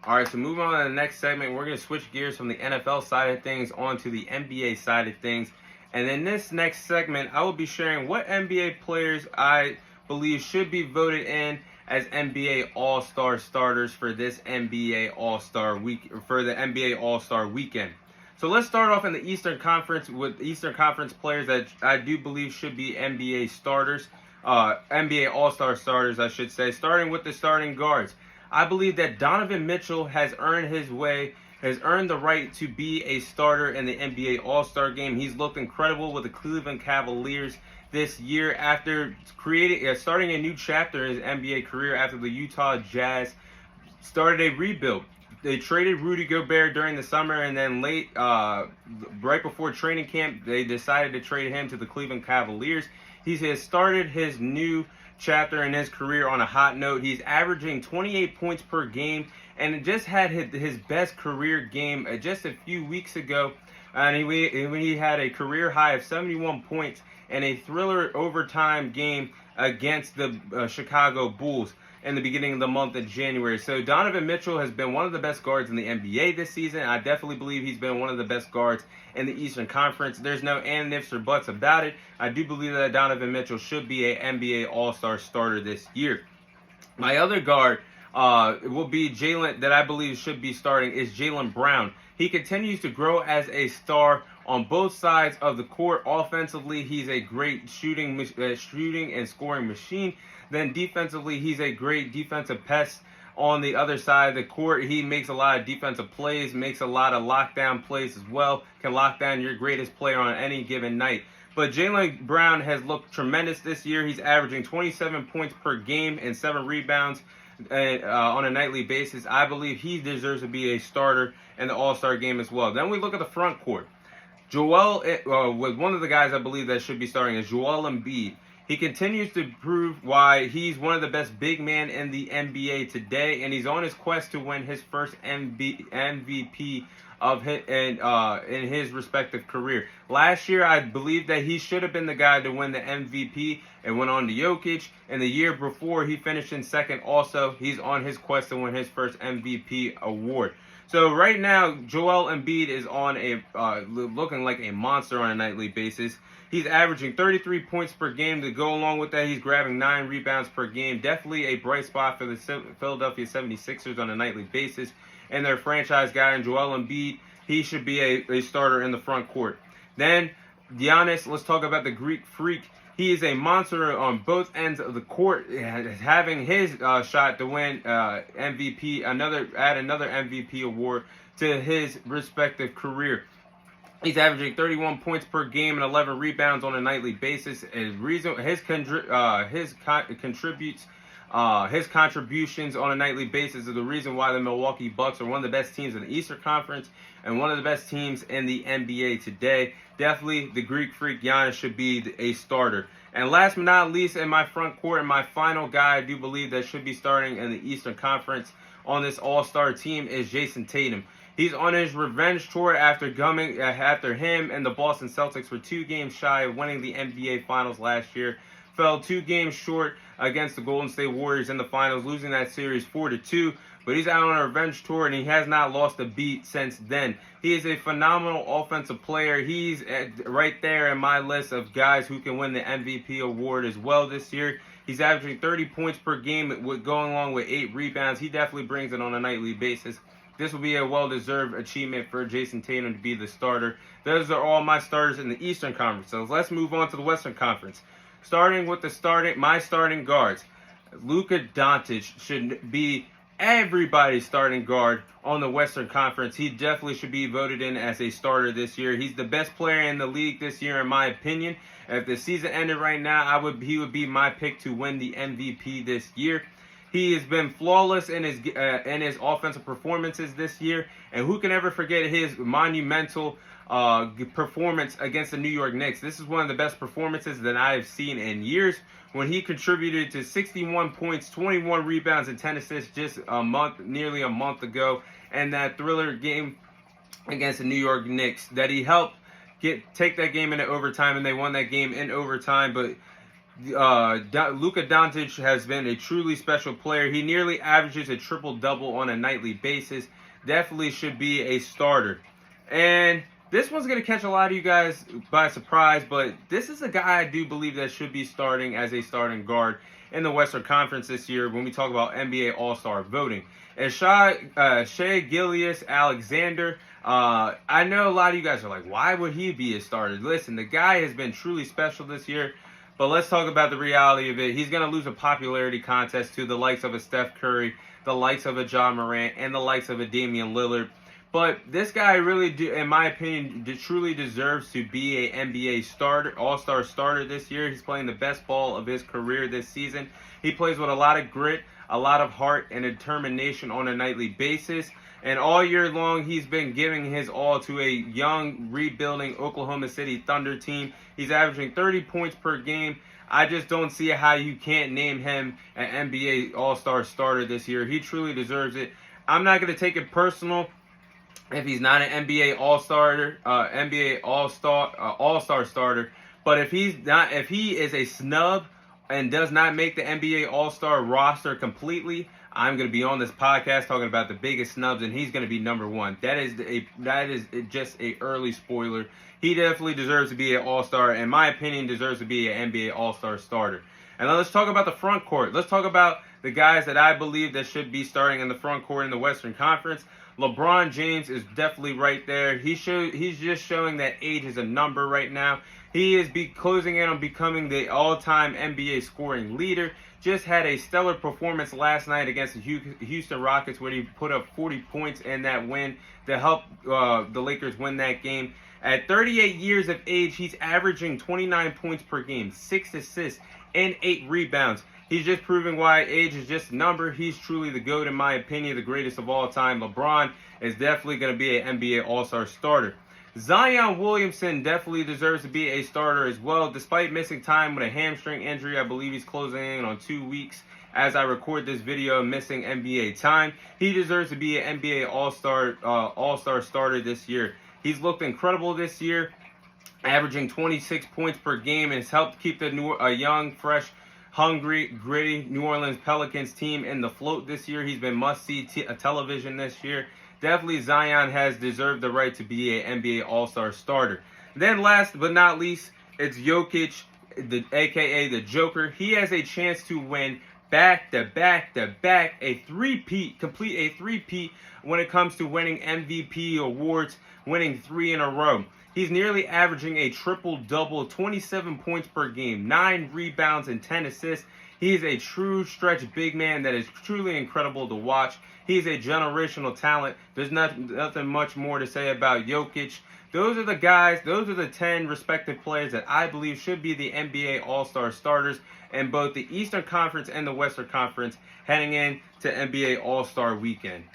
All right, so moving on to the next segment, we're going to switch gears from the NFL side of things onto the NBA side of things. And in this next segment, I will be sharing what NBA players I believe should be voted in as NBA All-Star starters for this NBA All-Star week, for the NBA All-Star weekend. So let's start off in the Eastern Conference with Eastern Conference players that I do believe should be NBA starters, NBA All-Star starters, I should say. Starting with the starting guards, I believe that Donovan Mitchell has earned the right to be a starter in the NBA All-Star game. He's looked incredible with the Cleveland Cavaliers this year after starting a new chapter in his NBA career after the Utah Jazz started a rebuild. They traded Rudy Gobert during the summer, and then right before training camp, they decided to trade him to the Cleveland Cavaliers. He has started his new chapter in his career on a hot note. He's averaging 28 points per game, and just had his best career game just a few weeks ago. And he had a career high of 71 points in a thriller overtime game against the Chicago Bulls in the beginning of the month of January. So Donovan Mitchell has been one of the best guards in the NBA this season. I definitely believe he's been one of the best guards in the Eastern Conference. There's no and ifs or buts about it. I do believe that Donovan Mitchell should be an NBA All-Star starter this year. My other guard will be Jaylen, that I believe should be starting, is Jaylen Brown. He continues to grow as a star on both sides of the court. Offensively, he's a great shooting and scoring machine. Then defensively, he's a great defensive pest on the other side of the court. He makes a lot of defensive plays, makes a lot of lockdown plays as well, can lock down your greatest player on any given night. But Jaylen Brown has looked tremendous this year. He's averaging 27 points per game and 7 rebounds on a nightly basis. I believe he deserves to be a starter in the All-Star game as well. Then we look at the front court. With one of the guys I believe that should be starting is Joel Embiid. He continues to prove why he's one of the best big men in the NBA today, and he's on his quest to win his first MVP in his respective career. Last year, I believe that he should have been the guy to win the MVP and went on to Jokic. And the year before, he finished in second also. He's on his quest to win his first MVP award. So right now, Joel Embiid is on looking like a monster on a nightly basis. He's averaging 33 points per game. To go along with that, he's grabbing 9 rebounds per game. Definitely a bright spot for the Philadelphia 76ers on a nightly basis. And their franchise guy, Joel Embiid, he should be a starter in the front court. Then Giannis, let's talk about the Greek Freak. He is a monster on both ends of the court, having his shot to win MVP, another MVP award to his respective career. He's averaging 31 points per game and 11 rebounds on a nightly basis. His contributions on a nightly basis are the reason why the Milwaukee Bucks are one of the best teams in the Eastern Conference and one of the best teams in the NBA today. Definitely, the Greek Freak Giannis should be a starter. And last but not least, in my front court, and my final guy I do believe that should be starting in the Eastern Conference on this All-Star team is Jason Tatum. He's on his revenge tour after him and the Boston Celtics were 2 games shy of winning the NBA Finals last year. Fell 2 games short against the Golden State Warriors in the finals, losing that series 4-2. But he's out on a revenge tour, and he has not lost a beat since then. He is a phenomenal offensive player. He's right there in my list of guys who can win the MVP award as well this year. He's averaging 30 points per game, going along with 8 rebounds. He definitely brings it on a nightly basis. This will be a well-deserved achievement for Jason Tatum to be the starter. Those are all my starters in the Eastern Conference. So let's move on to the Western Conference. Starting with my starting guards. Luka Doncic should be everybody's starting guard on the Western Conference. He definitely should be voted in as a starter this year. He's the best player in the league this year, in my opinion. If the season ended right now, he would be my pick to win the MVP this year. He has been flawless in his offensive performances this year, and who can ever forget his monumental performance against the New York Knicks? This is one of the best performances that I have seen in years, when he contributed to 61 points, 21 rebounds, and 10 assists just nearly a month ago, and that thriller game against the New York Knicks that he helped take that game into overtime, and they won that game in overtime. But Luka Doncic has been a truly special player. He nearly averages a triple-double on a nightly basis. Definitely should be a starter. And this one's going to catch a lot of you guys by surprise, but this is a guy I do believe that should be starting as a starting guard in the Western Conference this year when we talk about NBA All-Star voting. And Shai Gilgeous-Alexander, I know a lot of you guys are like, why would he be a starter? Listen, the guy has been truly special this year, but let's talk about the reality of it. He's going to lose a popularity contest to the likes of a Steph Curry, the likes of a John Morant, and the likes of a Damian Lillard. But this guy really, in my opinion, truly deserves to be an NBA starter, all-star starter this year. He's playing the best ball of his career this season. He plays with a lot of grit, a lot of heart, and determination on a nightly basis. And all year long, he's been giving his all to a young, rebuilding Oklahoma City Thunder team. He's averaging 30 points per game. I just don't see how you can't name him an NBA All-Star starter this year. He truly deserves it. I'm not going to take it personal if he's not an NBA All-Star starter. But if he is a snub and does not make the NBA All-Star roster completely, I'm going to be on this podcast talking about the biggest snubs, and he's going to be number one. That is just a early spoiler. He definitely deserves to be an All-Star. In my opinion, deserves to be an NBA All-Star starter. And then let's talk about the front court. Let's talk about the guys that I believe that should be starting in the front court in the Western Conference. LeBron James is definitely right there. He's just showing that age is a number right now. He is closing in on becoming the all-time NBA scoring leader. Just had a stellar performance last night against the Houston Rockets where he put up 40 points in that win to help the Lakers win that game. At 38 years of age, he's averaging 29 points per game, 6 assists, and 8 rebounds. He's just proving why age is just a number. He's truly the GOAT, in my opinion, the greatest of all time. LeBron is definitely going to be an NBA All-Star starter. Zion Williamson definitely deserves to be a starter as well. Despite missing time with a hamstring injury, I believe he's closing in on 2 weeks as I record this video, missing NBA time. He deserves to be an NBA All-Star starter this year. He's looked incredible this year, averaging 26 points per game, and has helped keep the young, fresh, hungry, gritty New Orleans Pelicans team in the float this year. He's been must-see television this year. Definitely Zion has deserved the right to be an NBA All-Star starter. Then last but not least, it's Jokic, aka the Joker. He has a chance to win back-to-back, a three-peat when it comes to winning MVP awards, winning 3 in a row. He's nearly averaging a triple-double, 27 points per game, 9 rebounds, and 10 assists. He is a true stretch big man that is truly incredible to watch. He's a generational talent. There's nothing much more to say about Jokic. Those are the guys, those are the 10 respective players that I believe should be the NBA All-Star starters in both the Eastern Conference and the Western Conference heading into NBA All-Star weekend.